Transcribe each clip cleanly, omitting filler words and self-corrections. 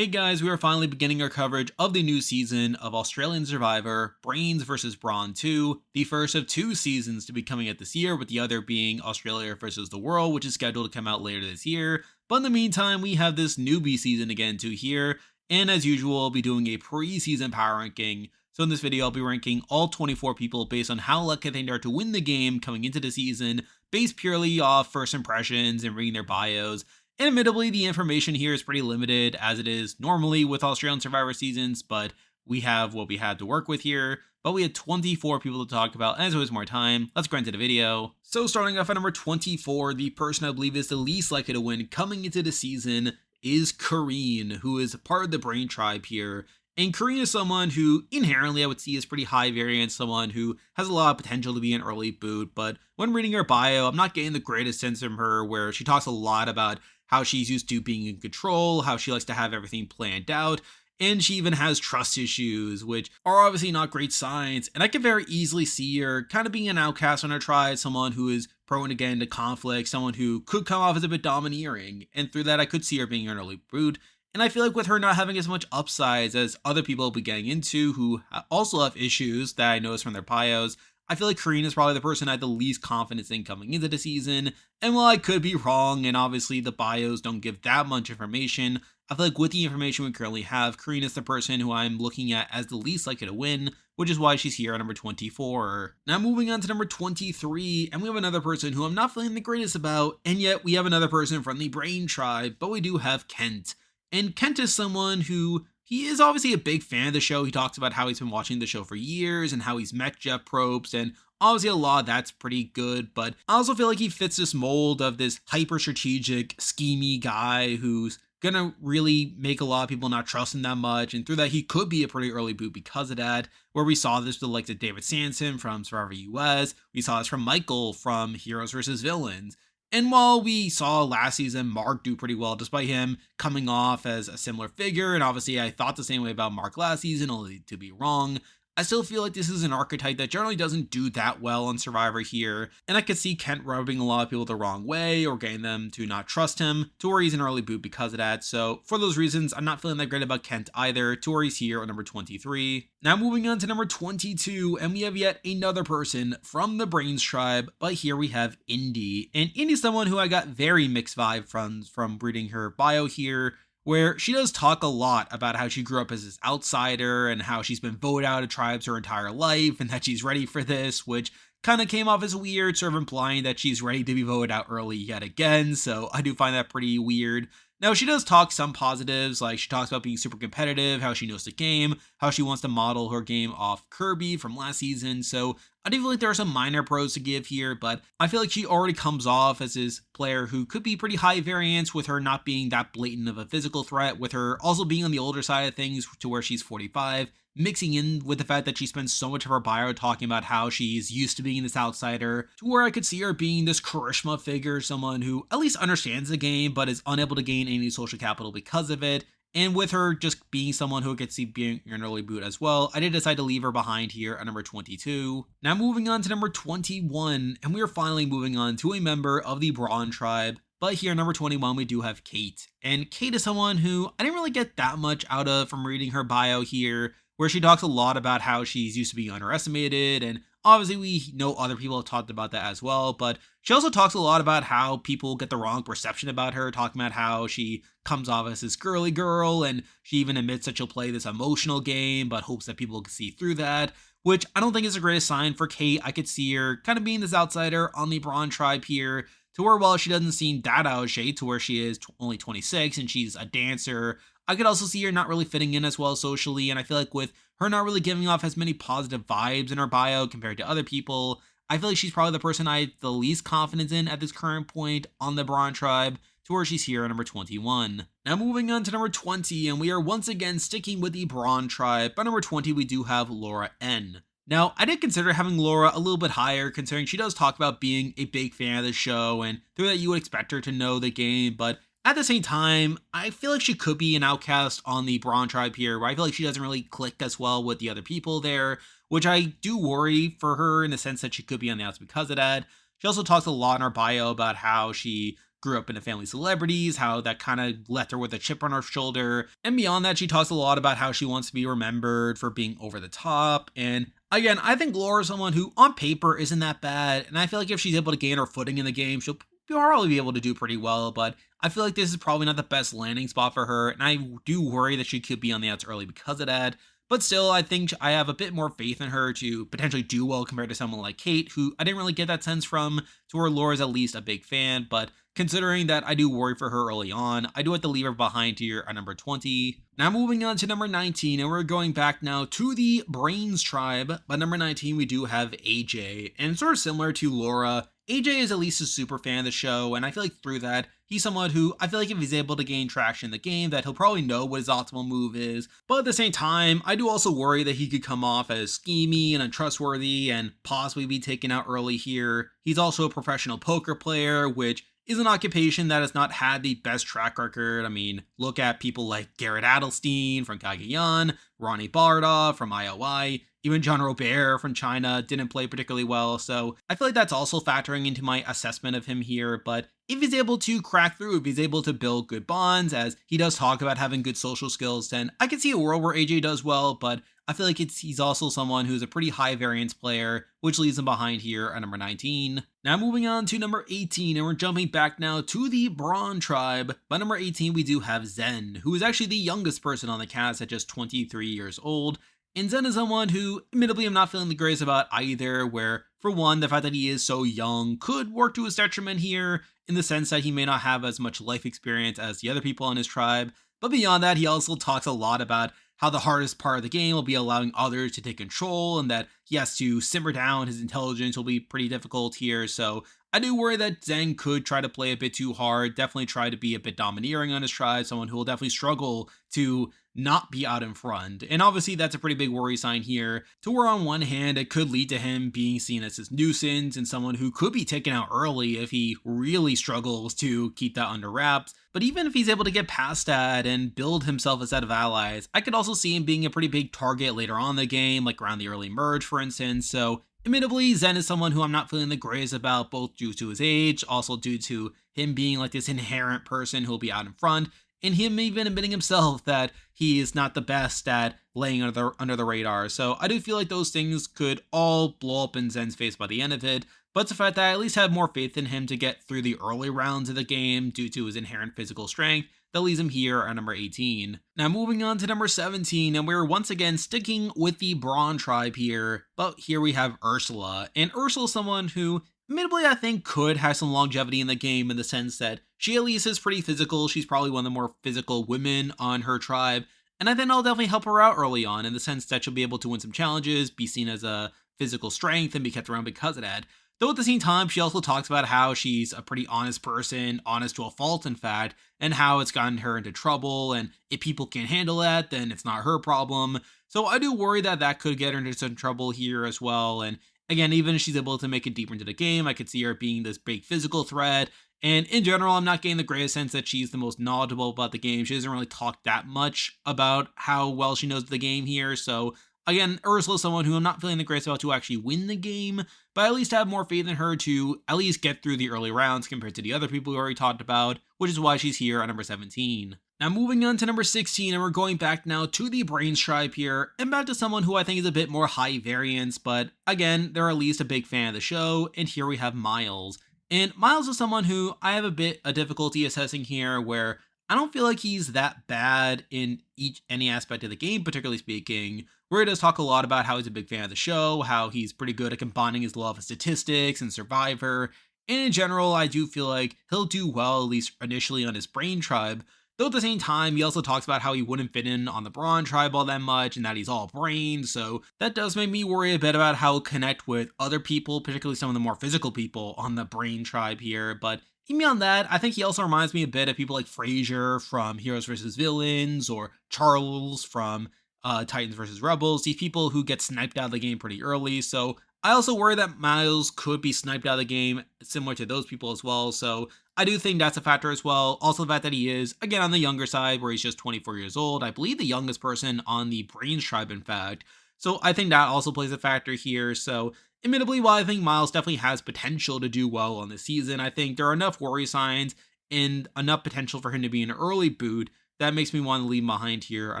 Hey guys, we are finally beginning our coverage of the new season of Australian Survivor, Brains vs. Brawn 2, the first of two seasons to be coming out this year, with the other being Australia vs. the World, which is scheduled to come out later this year. But in the meantime, we have this newbie season again to here, and as usual, I'll be doing a preseason power ranking. So in this video, I'll be ranking all 24 people based on how lucky they are to win the game coming into the season, based purely off first impressions and reading their bios. And admittedly, the information here is pretty limited, as it is normally with Australian Survivor seasons, but we have what we had to work with here. But we had 24 people to talk about, and as always more time, let's get into the video. So starting off at number 24, the person I believe is the least likely to win coming into the season is Kareen, who is part of the Brain tribe here. And Kareen is someone who inherently I would see is pretty high variance, someone who has a lot of potential to be an early boot, but when reading her bio, I'm not getting the greatest sense from her, where she talks a lot about how she's used to being in control, how she likes to have everything planned out, and she even has trust issues, which are obviously not great signs. And I can very easily see her kind of being an outcast on her tribe, someone who is prone to get into conflict, someone who could come off as a bit domineering, and through that I could see her being an early boot. And I feel like with her not having as much upsides as other people will be getting into who also have issues that I noticed from their bios, I feel like Kareen is probably the person I had the least confidence in coming into the season. And while I could be wrong, and obviously the bios don't give that much information, I feel like with the information we currently have, Kareen is the person who I'm looking at as the least likely to win, which is why she's here at number 24. Now moving on to number 23, and we have another person who I'm not feeling the greatest about, and yet we have another person from the Brain tribe, but we do have Kent. And Kent is someone who, he is obviously a big fan of the show. He talks about how he's been watching the show for years and how he's met Jeff Probst, and obviously a lot of that's pretty good, but I also feel like he fits this mold of this hyper strategic, schemy guy who's gonna really make a lot of people not trust him that much, and through that he could be a pretty early boot because of that, where we saw this with the likes of David Sanson from Survivor US, we saw this from Michael from Heroes vs. Villains. And while we saw last season Mark do pretty well, despite him coming off as a similar figure, and obviously I thought the same way about Mark last season, only to be wrong, I still feel like this is an archetype that generally doesn't do that well on Survivor here, and I could see Kent rubbing a lot of people the wrong way, or getting them to not trust him, to where he's an early boot because of that. So for those reasons, I'm not feeling that great about Kent either, to where he's here at number 23. Now moving on to number 22, and we have yet another person from the Brains tribe, but here we have Indy. And Indy's someone who I got very mixed vibe from reading her bio here, where she does talk a lot about how she grew up as this outsider and how she's been voted out of tribes her entire life and that she's ready for this, which kind of came off as weird, sort of implying that she's ready to be voted out early yet again, so I do find that pretty weird. Now, she does talk some positives, like she talks about being super competitive, how she knows the game, how she wants to model her game off Kirby from last season, so I do feel like there are some minor pros to give here, but I feel like she already comes off as this player who could be pretty high variance, with her not being that blatant of a physical threat, with her also being on the older side of things to where she's 45, mixing in with the fact that she spends so much of her bio talking about how she's used to being this outsider, to where I could see her being this charisma figure, someone who at least understands the game but is unable to gain any social capital because of it. And with her just being someone who could see being an early boot as well, I did decide to leave her behind here at number 22. Now moving on to number 21, and we are finally moving on to a member of the Brawn tribe. But here, number 21, we do have Kate. And Kate is someone who I didn't really get that much out of from reading her bio here, where she talks a lot about how she's used to being underestimated, and obviously we know other people have talked about that as well, but she also talks a lot about how people get the wrong perception about her, talking about how she comes off as this girly girl, and she even admits that she'll play this emotional game, but hopes that people can see through that, which I don't think is the greatest sign for Kate. I could see her kind of being this outsider on the Brawn tribe here, to where while she doesn't seem that out of shape, to where she is only 26 and she's a dancer, I could also see her not really fitting in as well socially, and I feel like with her not really giving off as many positive vibes in her bio compared to other people, I feel like she's probably the person I have the least confidence in at this current point on the Brawn tribe, to where she's here at number 21. Now moving on to number 20, and we are once again sticking with the Brawn tribe. By number 20, we do have Laura N. Now, I did consider having Laura a little bit higher, considering she does talk about being a big fan of the show, and through that you would expect her to know the game, but at the same time, I feel like she could be an outcast on the Brawn tribe here, where I feel like she doesn't really click as well with the other people there, which I do worry for her in the sense that she could be on the outs because of that. She also talks a lot in her bio about how she grew up in a family of celebrities, how that kind of left her with a chip on her shoulder. And beyond that, she talks a lot about how she wants to be remembered for being over the top. And again, I think Laura is someone who on paper isn't that bad. And I feel like if she's able to gain her footing in the game, she'll probably be able to do pretty well. But I feel like this is probably not the best landing spot for her. And I do worry that she could be on the outs early because of that. But still, I think I have a bit more faith in her to potentially do well compared to someone like Kate, who I didn't really get that sense from, to where Laura's at least a big fan. But considering that I do worry for her early on, I do have to leave her behind here at number 20. Now moving on to number 19, and we're going back now to the Brains tribe. By number 19, we do have AJ, and sort of similar to Laura, AJ is at least a super fan of the show, and I feel like through that, he's someone who I feel like if he's able to gain traction in the game, that he'll probably know what his optimal move is. But at the same time, I do also worry that he could come off as schemy and untrustworthy and possibly be taken out early here. He's also a professional poker player, which is an occupation that has not had the best track record. I mean, look at people like Garrett Adelstein from Kagayan, Ronnie Barda from IOI, even John Robert from China didn't play particularly well. So I feel like that's also factoring into my assessment of him here. But if he's able to crack through, if he's able to build good bonds, as he does talk about having good social skills, then I can see a world where AJ does well. But I feel like he's also someone who's a pretty high variance player, which leaves him behind here at number 19. Now moving on to number 18, and we're jumping back now to the Brawn tribe. By number 18, we do have Zen, who is actually the youngest person on the cast at just 23 years old. And Zen is someone who, admittedly, I'm not feeling the greatest about either, where, for one, the fact that he is so young could work to his detriment here, in the sense that he may not have as much life experience as the other people on his tribe. But beyond that, he also talks a lot about how the hardest part of the game will be allowing others to take control, and that he has to simmer down his intelligence will be pretty difficult here. So I do worry that Zen could try to play a bit too hard, definitely try to be a bit domineering on his tribe, someone who will definitely struggle to not be out in front. And obviously that's a pretty big worry sign here, to where on one hand it could lead to him being seen as this nuisance and someone who could be taken out early if he really struggles to keep that under wraps. But even if he's able to get past that and build himself a set of allies, I could also see him being a pretty big target later on in the game, like around the early merge for instance. So admittedly, Zen is someone who I'm not feeling the greatest about, both due to his age, also due to him being like this inherent person who'll be out in front, and him even admitting himself that he is not the best at laying under the radar. So I do feel like those things could all blow up in Zen's face by the end of it, but it's the fact that I at least have more faith in him to get through the early rounds of the game due to his inherent physical strength that leaves him here at number 18. Now moving on to number 17, and we're once again sticking with the Brawn tribe here, but here we have Ursula. And Ursula is someone who, admittedly, I think could have some longevity in the game in the sense that she at least is pretty physical. She's probably one of the more physical women on her tribe, and I think I'll definitely help her out early on in the sense that she'll be able to win some challenges, be seen as a physical strength, and be kept around because of that. Though at the same time, she also talks about how she's a pretty honest person, honest to a fault in fact, and how it's gotten her into trouble, and if people can't handle that, then it's not her problem. So I do worry that that could get her into some trouble here as well, and again, even if she's able to make it deeper into the game, I could see her being this big physical threat. And in general, I'm not getting the greatest sense that she's the most knowledgeable about the game. She doesn't really talk that much about how well she knows the game here. So again, Ursula's someone who I'm not feeling the greatest about to actually win the game, but I at least have more faith in her to at least get through the early rounds compared to the other people we already talked about, which is why she's here at number 17. Now moving on to number 16, and we're going back now to the Brains tribe here, and back to someone who I think is a bit more high variance, but again, they're at least a big fan of the show, and here we have Miles. And Miles is someone who I have a bit of difficulty assessing here, where I don't feel like he's that bad in any aspect of the game, particularly speaking, where he does talk a lot about how he's a big fan of the show, how he's pretty good at combining his love of statistics and Survivor, and in general, I do feel like he'll do well, at least initially on his Brain tribe. Though at the same time, he also talks about how he wouldn't fit in on the Brawn tribe all that much and that he's all brain, so that does make me worry a bit about how he'll connect with other people, particularly some of the more physical people on the Brain tribe here. But even beyond that, I think he also reminds me a bit of people like Frazier from Heroes vs. Villains, or Charles from Titans vs. Rebels, these people who get sniped out of the game pretty early. So I also worry that Miles could be sniped out of the game, similar to those people as well. So I do think that's a factor as well. Also, the fact that he is, again, on the younger side, where he's just 24 years old. I believe the youngest person on the Brains tribe, in fact. So I think that also plays a factor here. So admittedly, while I think Miles definitely has potential to do well on this season, I think there are enough worry signs and enough potential for him to be an early boot. That makes me want to leave him behind here on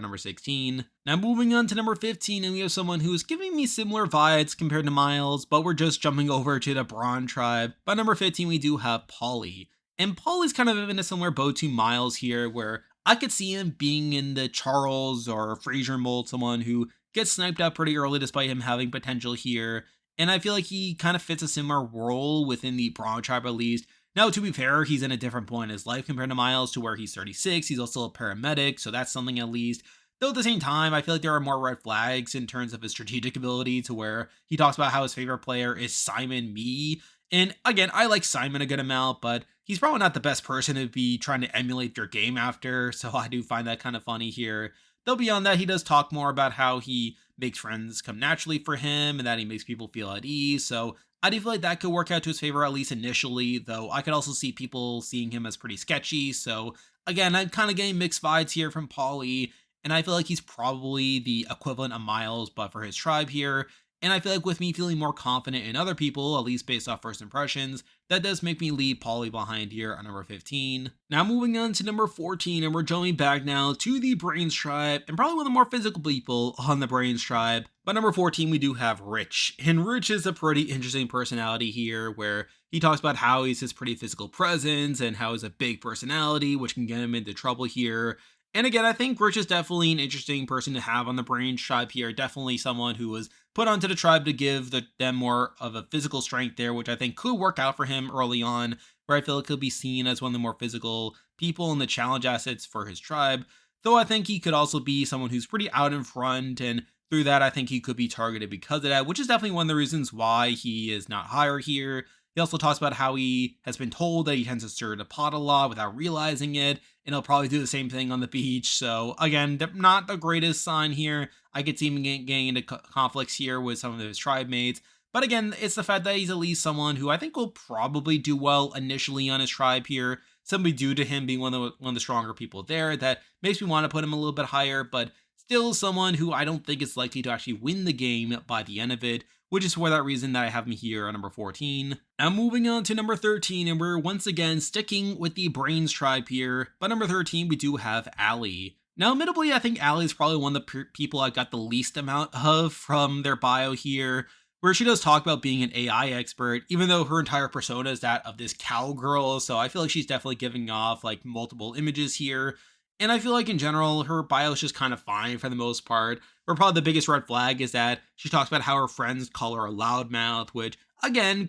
number 16. Now moving on to number 15, and we have someone who's giving me similar vibes compared to Miles, but we're just jumping over to the Brawn tribe. By number 15, we do have Paulie. And Paulie's kind of in a similar boat to Miles here, where I could see him being in the Charles or Frazier mold, someone who gets sniped out pretty early despite him having potential here. And I feel like he kind of fits a similar role within the Brawn tribe at least. Now, to be fair, he's in a different point in his life compared to Miles, to where he's 36. He's also a paramedic, so that's something at least. Though at the same time, I feel like there are more red flags in terms of his strategic ability, to where he talks about how his favorite player is Simon Me. And again, I like Simon a good amount, but he's probably not the best person to be trying to emulate their game after, so I do find that kind of funny here. Though beyond that, he does talk more about how he makes friends come naturally for him and that he makes people feel at ease, so I do feel like that could work out to his favor, at least initially, though I could also see people seeing him as pretty sketchy. So again, I'm kind of getting mixed vibes here from Paulie, and I feel like he's probably the equivalent of Miles, but for his tribe here. And I feel like with me feeling more confident in other people, at least based off first impressions, that does make me leave Paulie behind here on number 15. Now moving on to number 14, and we're jumping back now to the Brains tribe, and probably one of the more physical people on the Brains tribe. By number 14, we do have Rich. And Rich is a pretty interesting personality here, where he talks about how he's his pretty physical presence and how he's a big personality, which can get him into trouble here. And again, I think Rich is definitely an interesting person to have on the Brains tribe here. Definitely someone who was put onto the tribe to give them more of a physical strength there, which I think could work out for him early on, where I feel like he'll be seen as one of the more physical people in the challenge assets for his tribe. Though I think he could also be someone who's pretty out in front, and through that, I think he could be targeted because of that, which is definitely one of the reasons why he is not higher here. He also talks about how he has been told that he tends to stir the pot a lot without realizing it, and he'll probably do the same thing on the beach. So again, not the greatest sign here. I could see him getting into conflicts here with some of his tribe mates. But again, it's the fact that he's at least someone who I think will probably do well initially on his tribe here, simply due to him being one of the stronger people there. That makes me want to put him a little bit higher, but still someone who I don't think is likely to actually win the game by the end of it, which is for that reason that I have him here on number 14. Now moving on to number 13, and we're once again sticking with the Brains tribe here. By number 13, we do have Allie. Now, admittedly, I think Allie is probably one of the people I got the least amount of from their bio here, where she does talk about being an AI expert, even though her entire persona is that of this cowgirl, so I feel like she's definitely giving off like multiple images here. And I feel like in general, her bio is just kind of fine for the most part. But probably the biggest red flag is that she talks about how her friends call her a loudmouth, which again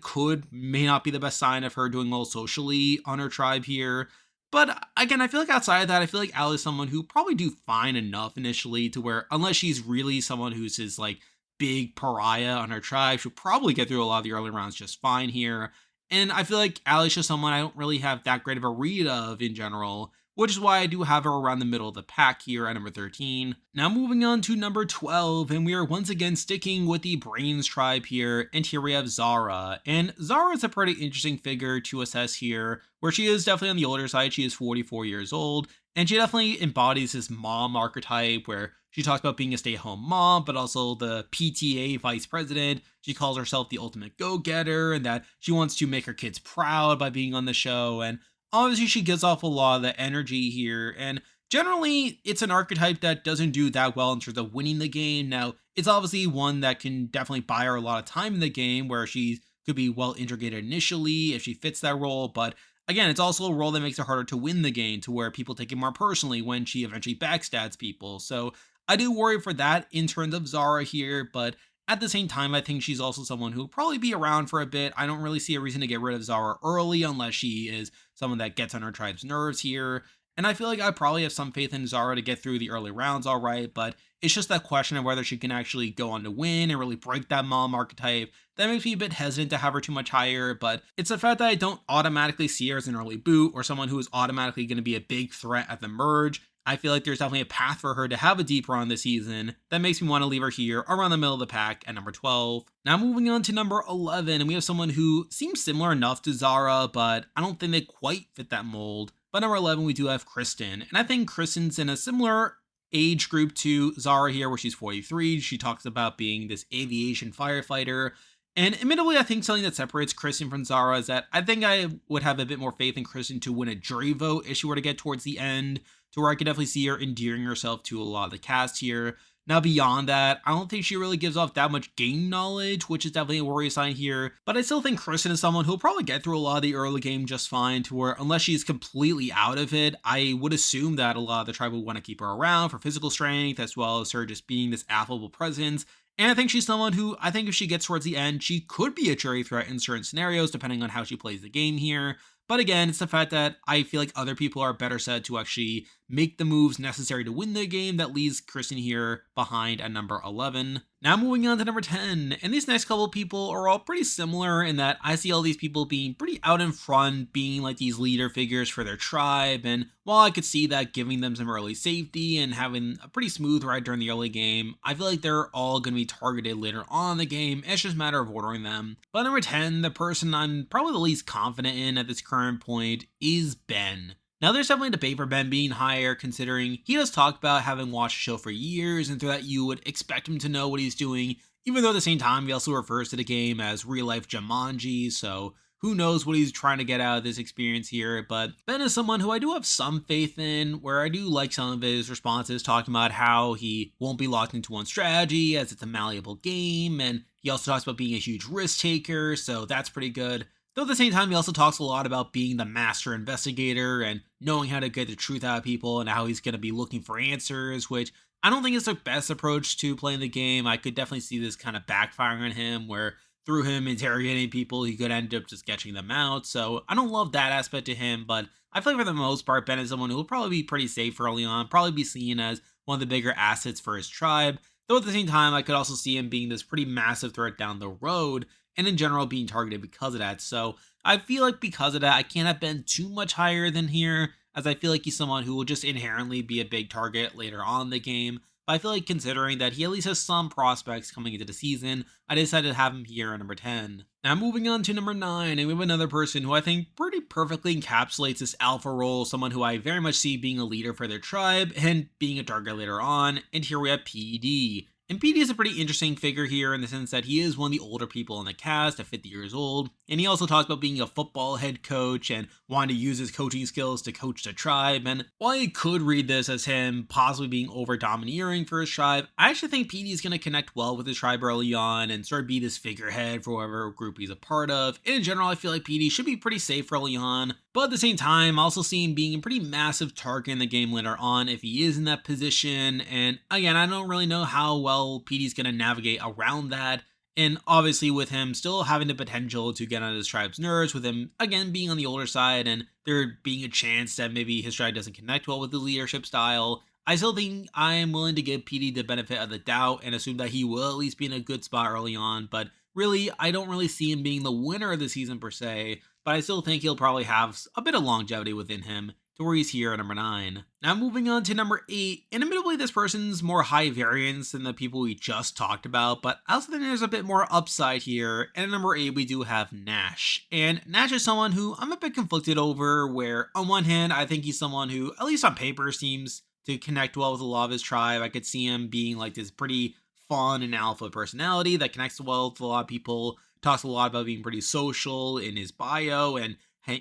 may not be the best sign of her doing well socially on her tribe here. But again, I feel like outside of that, I feel like Al is someone who probably do fine enough initially to where, unless she's really someone who's his like big pariah on her tribe, she'll probably get through a lot of the early rounds just fine here. And I feel like Allie's just someone I don't really have that great of a read of in general, which is why I do have her around the middle of the pack here at number 13. Now moving on to number 12, and we are once again sticking with the Brains tribe here, and here we have Zara. And Zara is a pretty interesting figure to assess here, where she is definitely on the older side. She is 44 years old, and she definitely embodies this mom archetype where she talks about being a stay-at-home mom, but also the PTA vice president. She calls herself the ultimate go-getter, and that she wants to make her kids proud by being on the show, and obviously, she gives off a lot of the energy here, and generally, it's an archetype that doesn't do that well in terms of winning the game. Now, it's obviously one that can definitely buy her a lot of time in the game, where she could be well integrated initially if she fits that role, but again, it's also a role that makes it harder to win the game, to where people take it more personally when she eventually backstabs people. So I do worry for that in terms of Zara here, but at the same time, I think she's also someone who will probably be around for a bit. I don't really see a reason to get rid of Zara early unless she is someone that gets on her tribe's nerves here. And I feel like I probably have some faith in Zara to get through the early rounds all right, but it's just that question of whether she can actually go on to win and really break that mom archetype that makes me a bit hesitant to have her too much higher. But it's the fact that I don't automatically see her as an early boot or someone who is automatically going to be a big threat at the merge. I feel like there's definitely a path for her to have a deep run this season that makes me want to leave her here around the middle of the pack at number 12. Now moving on to number 11, and we have someone who seems similar enough to Zara, but I don't think they quite fit that mold. But number 11, we do have Kristen, and I think Kristen's in a similar age group to Zara here, where she's 43. She talks about being this aviation firefighter, And admittedly, I think something that separates Kristen from Zara is that I think I would have a bit more faith in Kristen to win a jury vote if she were to get towards the end, to where I could definitely see her endearing herself to a lot of the cast here. Now, beyond that, I don't think she really gives off that much game knowledge, which is definitely a worry sign here. But I still think Kristen is someone who'll probably get through a lot of the early game just fine, to where unless she's completely out of it, I would assume that a lot of the tribe would want to keep her around for physical strength, as well as her just being this affable presence. And I think she's someone who I think if she gets towards the end, she could be a jury threat in certain scenarios, depending on how she plays the game here. But again, it's the fact that I feel like other people are better set to actually make the moves necessary to win the game that leaves Kristen here behind at number 11. Now moving on to number 10, and these next couple people are all pretty similar in that I see all these people being pretty out in front, being like these leader figures for their tribe, and while I could see that giving them some early safety and having a pretty smooth ride during the early game, I feel like they're all going to be targeted later on in the game. It's just a matter of ordering them. But number 10, the person I'm probably the least confident in at this current point is Ben. Now, there's definitely a debate for Ben being higher, considering he does talk about having watched the show for years, and through that you would expect him to know what he's doing, even though at the same time he also refers to the game as real-life Jumanji, so who knows what he's trying to get out of this experience here. But Ben is someone who I do have some faith in, where I do like some of his responses, talking about how he won't be locked into one strategy, as it's a malleable game, and he also talks about being a huge risk taker, so that's pretty good. Though at the same time, he also talks a lot about being the master investigator and knowing how to get the truth out of people and how he's going to be looking for answers, which I don't think is the best approach to playing the game. I could definitely see this kind of backfiring on him, where through him interrogating people, he could end up just sketching them out. So I don't love that aspect to him, but I feel like for the most part, Ben is someone who will probably be pretty safe early on, probably be seen as one of the bigger assets for his tribe. Though at the same time, I could also see him being this pretty massive threat down the road, and in general being targeted because of that. So I feel like because of that, I can't have been too much higher than here, as I feel like he's someone who will just inherently be a big target later on in the game. But I feel like considering that he at least has some prospects coming into the season, I decided to have him here at number 10. Now moving on to number 9, and we have another person who I think pretty perfectly encapsulates this alpha role, someone who I very much see being a leader for their tribe and being a target later on, and here we have PD. And PD is a pretty interesting figure here in the sense that he is one of the older people in the cast at 50 years old. And he also talks about being a football head coach and wanting to use his coaching skills to coach the tribe. And while you could read this as him possibly being over domineering for his tribe, I actually think PD is going to connect well with his tribe early on and sort of be this figurehead for whatever group he's a part of. And in general, I feel like PD should be pretty safe early on. But at the same time, I also see him being a pretty massive target in the game later on if he is in that position. And again, I don't really know how well PD's going to navigate around that. And obviously, with him still having the potential to get on his tribe's nerves, with him again being on the older side and there being a chance that maybe his tribe doesn't connect well with the leadership style, I still think I am willing to give PD the benefit of the doubt and assume that he will at least be in a good spot early on. But really, I don't really see him being the winner of the season per se, but I still think he'll probably have a bit of longevity within him to where he's here at number 9. Now moving on to number 8, and admittedly this person's more high variance than the people we just talked about, but I also think there's a bit more upside here, and at number 8 we do have Nash. And Nash is someone who I'm a bit conflicted over, where on one hand I think he's someone who, at least on paper, seems to connect well with a lot of his tribe. I could see him being like this pretty fun and alpha personality that connects well with a lot of people, talks a lot about being pretty social in his bio, and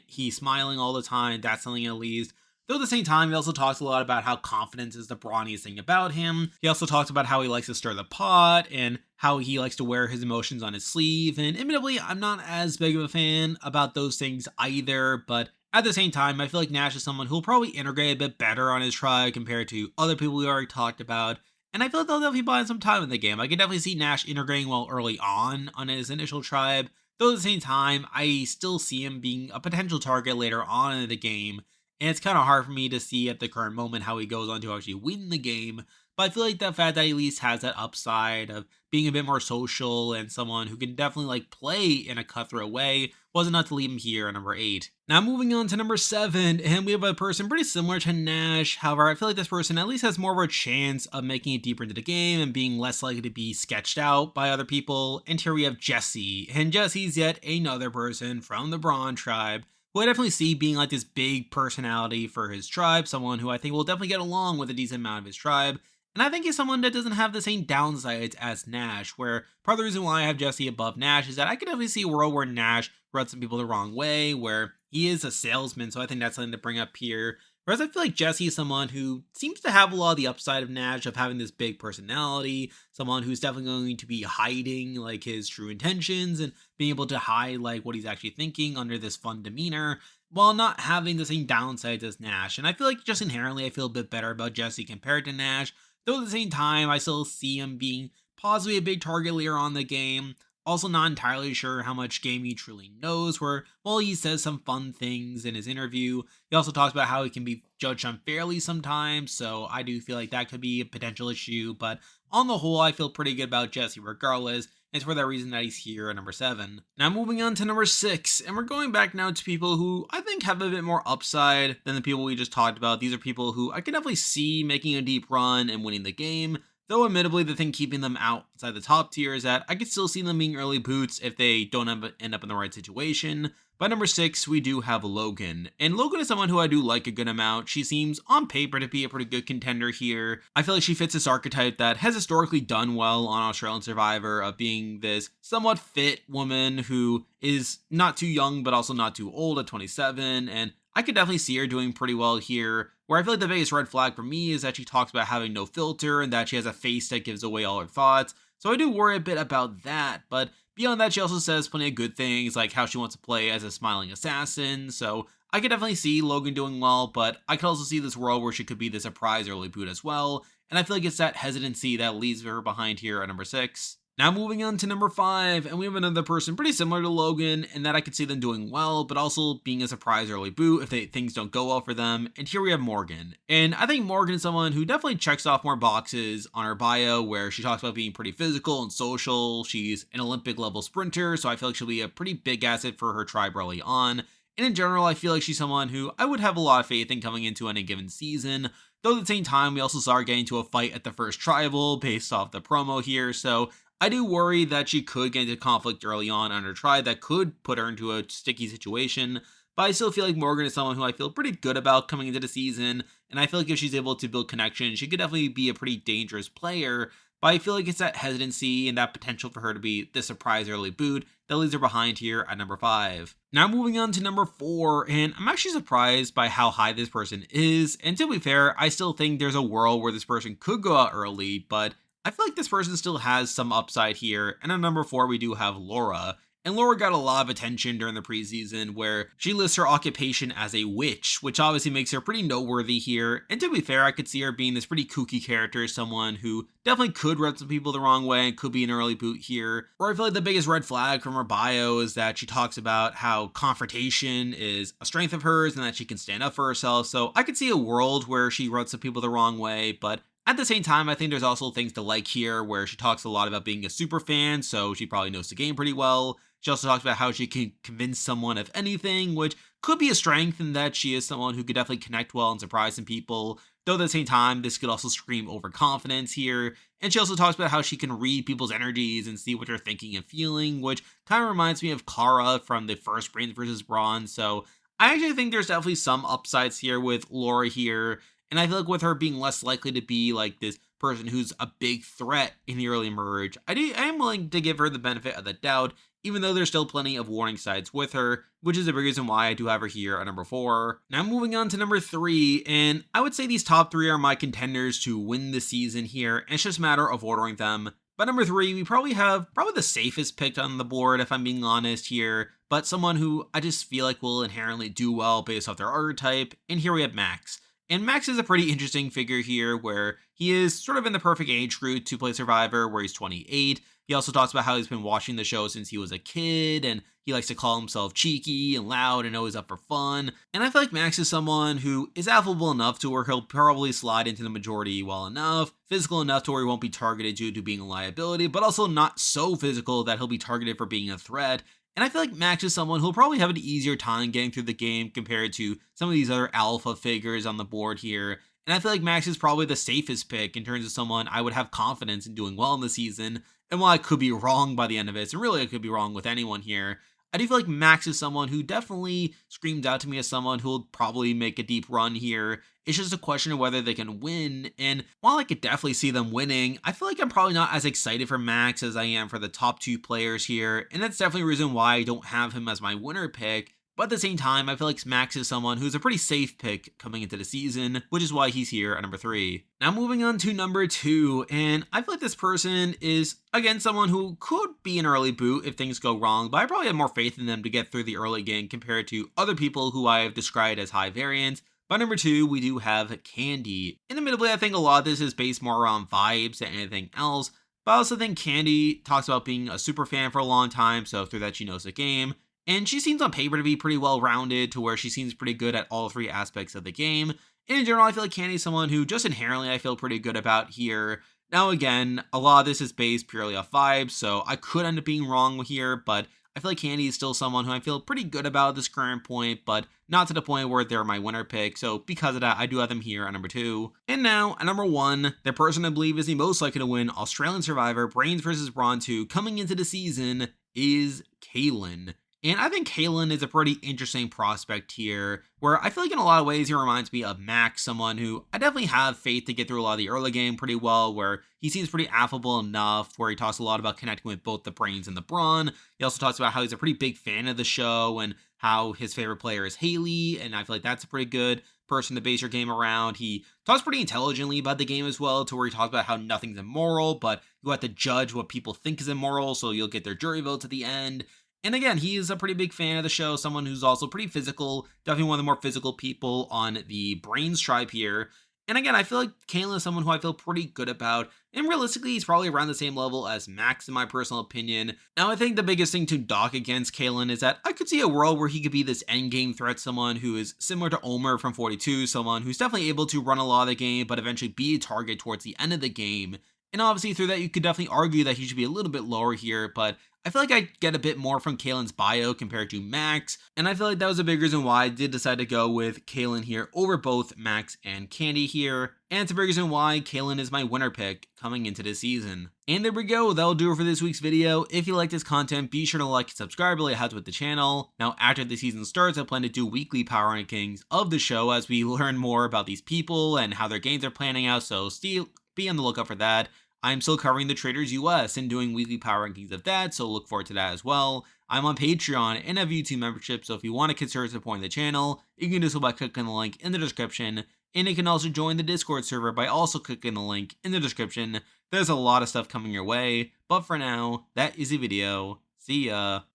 he's smiling all the time. That's something at least. Though at the same time, he also talks a lot about how confidence is the brawniest thing about him. He also talks about how he likes to stir the pot and how he likes to wear his emotions on his sleeve. And admittedly, I'm not as big of a fan about those things either, but at the same time, I feel like Nash is someone who'll probably integrate a bit better on his tribe compared to other people we already talked about. And I feel like they'll definitely buy some time in the game. I can definitely see Nash integrating well early on his initial tribe. Though at the same time, I still see him being a potential target later on in the game. And it's kind of hard for me to see at the current moment how he goes on to actually win the game. But I feel like the fact that he at least has that upside of being a bit more social and someone who can definitely like play in a cutthroat way was enough to leave him here at number 8. Now moving on to number 7, and we have a person pretty similar to Nash. However, I feel like this person at least has more of a chance of making it deeper into the game and being less likely to be sketched out by other people. And here we have Jesse. And Jesse's yet another person from the Brawn tribe who I definitely see being like this big personality for his tribe, someone who I think will definitely get along with a decent amount of his tribe. And I think he's someone that doesn't have the same downsides as Nash, where part of the reason why I have Jesse above Nash is that I could definitely see a world where Nash runs some people the wrong way, where he is a salesman, so I think that's something to bring up here. Whereas I feel like Jesse is someone who seems to have a lot of the upside of Nash of having this big personality, someone who's definitely going to be hiding like his true intentions and being able to hide like what he's actually thinking under this fun demeanor while not having the same downsides as Nash. And I feel like just inherently I feel a bit better about Jesse compared to Nash. Though at the same time, I still see him being possibly a big target later on in the game. Also, not entirely sure how much game he truly knows, where, while he says some fun things in his interview, he also talks about how he can be judged unfairly sometimes, so I do feel like that could be a potential issue, but on the whole, I feel pretty good about Jesse regardless. It's for that reason that he's here at number 7. Now moving on to number 6, and we're going back now to people who I think have a bit more upside than the people we just talked about. These are people who I can definitely see making a deep run and winning the game. Though admittedly, the thing keeping them outside the top tier is that I could still see them being early boots if they don't end up in the right situation. By number 6, we do have Logan. And Logan is someone who I do like a good amount. She seems on paper to be a pretty good contender here. I feel like she fits this archetype that has historically done well on Australian Survivor of being this somewhat fit woman who is not too young but also not too old at 27, and I could definitely see her doing pretty well here. Where I feel like the biggest red flag for me is that she talks about having no filter and that she has a face that gives away all her thoughts. So I do worry a bit about that, but beyond that, she also says plenty of good things, like how she wants to play as a smiling assassin. So I could definitely see Logan doing well, but I could also see this world where she could be the surprise early boot as well. And I feel like it's that hesitancy that leaves her behind here at number 6. Now moving on to number 5, and we have another person pretty similar to Logan, in that I could see them doing well, but also being a surprise early boot if things don't go well for them. And here we have Morgan. And I think Morgan is someone who definitely checks off more boxes on her bio, where she talks about being pretty physical and social. She's an Olympic level sprinter, so I feel like she'll be a pretty big asset for her tribe early on. And in general, I feel like she's someone who I would have a lot of faith in coming into any given season. Though at the same time, we also saw her getting into a fight at the first tribal based off the promo here, so I do worry that she could get into conflict early on her tribe that could put her into a sticky situation, but I still feel like Morgan is someone who I feel pretty good about coming into the season, and I feel like if she's able to build connection, she could definitely be a pretty dangerous player, but I feel like it's that hesitancy and that potential for her to be the surprise early boot that leaves her behind here at number 5. Now moving on to number 4, and I'm actually surprised by how high this person is, and to be fair, I still think there's a world where this person could go out early, but I feel like this person still has some upside here. And at number 4, we do have Laura. And Laura got a lot of attention during the preseason, where she lists her occupation as a witch, which obviously makes her pretty noteworthy here. And to be fair, I could see her being this pretty kooky character, someone who definitely could rub some people the wrong way and could be an early boot here. Where I feel like the biggest red flag from her bio is that she talks about how confrontation is a strength of hers and that she can stand up for herself. So I could see a world where she rubs some people the wrong way, but at the same time, I think there's also things to like here where she talks a lot about being a super fan, so she probably knows the game pretty well. She also talks about how she can convince someone of anything, which could be a strength in that she is someone who could definitely connect well and surprise some people. Though at the same time, this could also scream overconfidence here. And she also talks about how she can read people's energies and see what they're thinking and feeling, which kind of reminds me of Kara from the first Brains versus Brawn. So I actually think there's definitely some upsides here with Laura here. And I feel like with her being less likely to be like this person who's a big threat in the early merge, I am willing to give her the benefit of the doubt, even though there's still plenty of warning signs with her, which is the big reason why I do have her here at number 4. Now moving on to number 3, and I would say these top 3 are my contenders to win the season here, and it's just a matter of ordering them. But number 3, we probably have the safest pick on the board, if I'm being honest here, but someone who I just feel like will inherently do well based off their archetype, and here we have Max. And Max is a pretty interesting figure here, where he is sort of in the perfect age group to play Survivor, where he's 28. He also talks about how he's been watching the show since he was a kid, and he likes to call himself cheeky and loud and always up for fun. And I feel like Max is someone who is affable enough to where he'll probably slide into the majority well enough, physical enough to where he won't be targeted due to being a liability, but also not so physical that he'll be targeted for being a threat. And I feel like Max is someone who'll probably have an easier time getting through the game compared to some of these other alpha figures on the board here. And I feel like Max is probably the safest pick in terms of someone I would have confidence in doing well in the season. And while I could be wrong by the end of it, and really I could be wrong with anyone here, I do feel like Max is someone who definitely screams out to me as someone who will probably make a deep run here. It's just a question of whether they can win. And while I could definitely see them winning, I feel like I'm probably not as excited for Max as I am for the top two players here. And that's definitely a reason why I don't have him as my winner pick. But at the same time, I feel like Max is someone who's a pretty safe pick coming into the season, which is why he's here at number 3. Now moving on to number 2, and I feel like this person is, again, someone who could be an early boot if things go wrong, but I probably have more faith in them to get through the early game compared to other people who I have described as high variance. By number 2, we do have Candy. And admittedly, I think a lot of this is based more around vibes than anything else, but I also think Candy talks about being a super fan for a long time, so through that she knows the game. And she seems on paper to be pretty well rounded to where she seems pretty good at all 3 aspects of the game. And in general, I feel like Candy's someone who just inherently I feel pretty good about here. Now again, a lot of this is based purely off vibes, so I could end up being wrong here, but I feel like Candy is still someone who I feel pretty good about at this current point, but not to the point where they're my winner pick. So because of that, I do have them here at number 2. And now at number 1, the person I believe is the most likely to win Australian Survivor Brains vs. Brawn 2 coming into the season is Kaylin. And I think Kalen is a pretty interesting prospect here, where I feel like in a lot of ways he reminds me of Max, someone who I definitely have faith to get through a lot of the early game pretty well, where he seems pretty affable enough, where he talks a lot about connecting with both the Brains and the Brawn. He also talks about how he's a pretty big fan of the show and how his favorite player is Haley, and I feel like that's a pretty good person to base your game around. He talks pretty intelligently about the game as well, to where he talks about how nothing's immoral, but you have to judge what people think is immoral, so you'll get their jury votes at the end. And again, he is a pretty big fan of the show, someone who's also pretty physical, definitely one of the more physical people on the Brains tribe here. And again, I feel like Kalen is someone who I feel pretty good about, and realistically, he's probably around the same level as Max in my personal opinion. Now, I think the biggest thing to dock against Kalen is that I could see a world where he could be this endgame threat, someone who is similar to Omer from 42, someone who's definitely able to run a lot of the game, but eventually be a target towards the end of the game. And obviously through that, you could definitely argue that he should be a little bit lower here, but I feel like I get a bit more from Kalen's bio compared to Max, and I feel like that was a big reason why I did decide to go with Kalen here over both Max and Candy here, and it's a big reason why Kalen is my winner pick coming into this season. And there we go, that'll do it for this week's video. If you like this content, be sure to like and subscribe, really helps with the channel. Now, after the season starts, I plan to do weekly power rankings of the show as we learn more about these people and how their games are planning out, so still be on the lookout for that. I'm still covering the Traders US and doing weekly power rankings of that, so look forward to that as well. I'm on Patreon and have YouTube membership, so if you want to consider supporting the channel, you can do so by clicking the link in the description, and you can also join the Discord server by also clicking the link in the description. There's a lot of stuff coming your way, but for now, that is the video. See ya!